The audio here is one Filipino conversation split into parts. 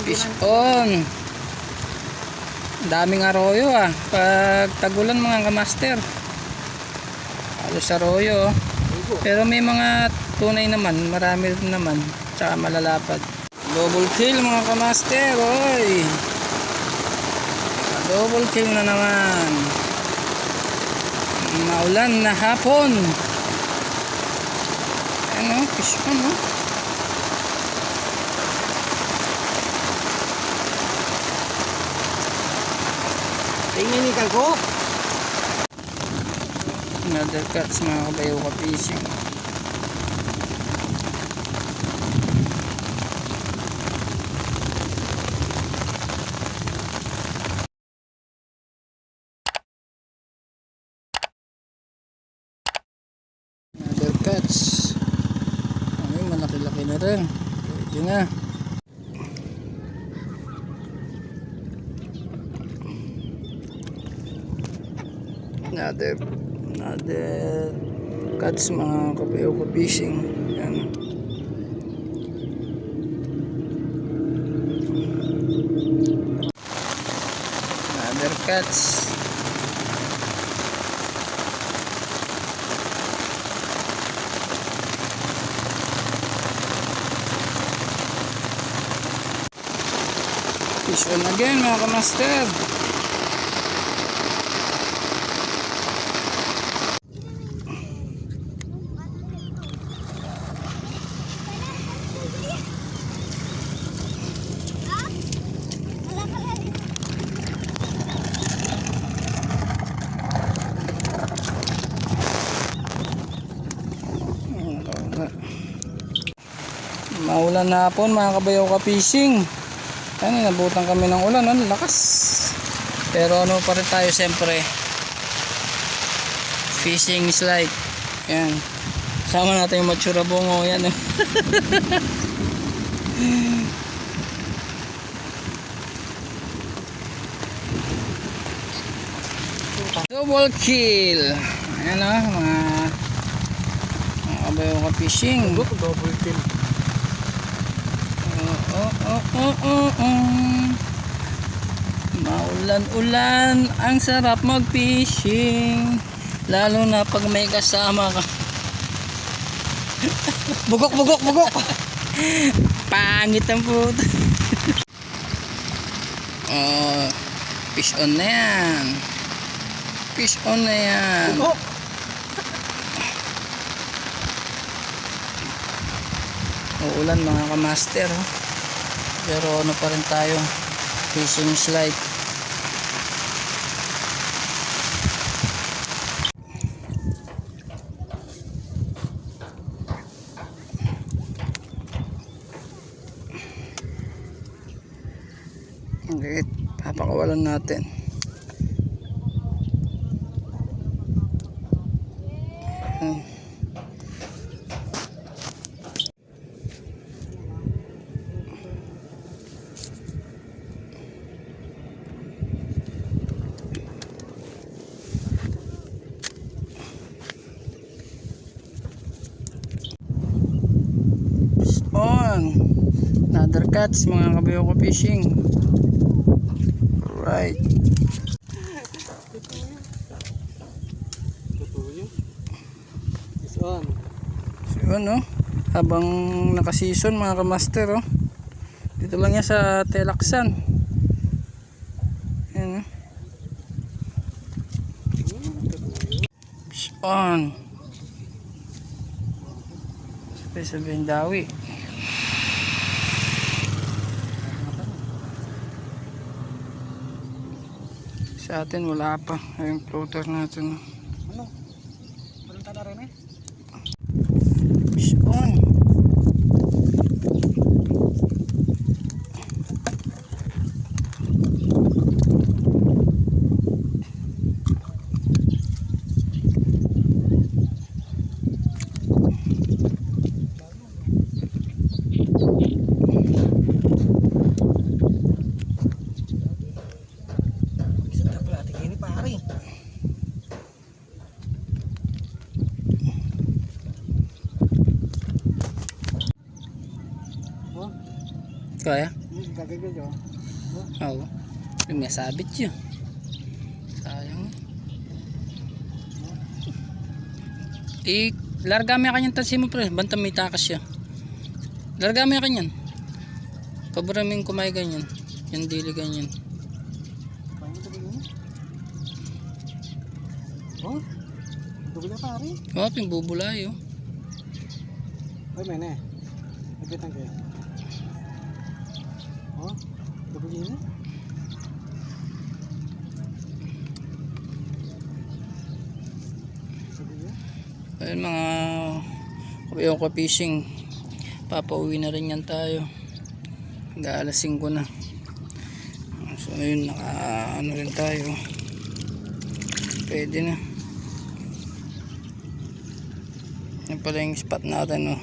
Fish on. Daming arroyo ah. Pag tagulan mga kamaster. Halos arroyo. Pero may mga tunay naman. Marami rin naman. Tsaka malalapad. Double kill mga kamaster. Oy. Double kill na naman. Maulan na hapon. Ano? Fish on oh. Tingin ni Kalko. Another catch mga kabayo ka fishing. Another catch. Ay, malaki-laki na rin. Pwede na. Another catch mga kabayo ka fishing. Yan. Another catch. Fish on again mga kamaster. Maulan na hapon mga kabayaw ka fishing. Ano, nabutan kami ng ulan, ano, lakas. Pero ano pa rin tayo siyempre. Fishing is life. Yan. Sama natin yung matsura bungo, yan oh. Double kill. Ayan oh, mga kabayaw ka fishing. Double kill. Maulan-ulan, ang sarap mag-fishing. Lalo na pag may kasama ka. Bugok. Pangit ang puto. Oh, fish on na yan. Fish on na yan. Bugok. Uulan mga kamaster oh. Pero ano pa rin tayo, fishing slide. Okay, papakawalan natin. On another catch mga kabayo ko fishing. Right. On. So ano, habang naka-season mga kamaster oh. Dito lang yan sa Telaksan. Ayan oh. Fish on. Sabihin dawi. Sa atin wala pa. Ayun floater natin. Ano? Parang tada rin eh. Fish on. Kaya? Gagagay yun. Oo. Yung may sabit yun. Sayang. Larga mo yung kanyang tansi mo pre. Banta may takas siya. Larga mo yung kanyan. Paboraming kumain ganyan. Yung dili ganyan. Paano ito ba yun? Oh? Dugula pare. Oo, pingbubulay oh. Ay, mene. Nagitan kayo. Oh? Dugula yun? Dugula? Ayun mga kapayong ka-fishing. Papauwi na rin yan tayo. Alas 5 na. So ayun, ano rin tayo. Pwede na. Yan pala yung spot natin oh.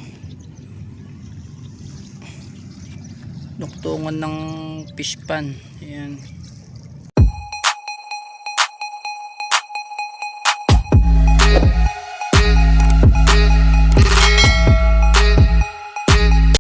Duktungan ng fish pan. Ayan.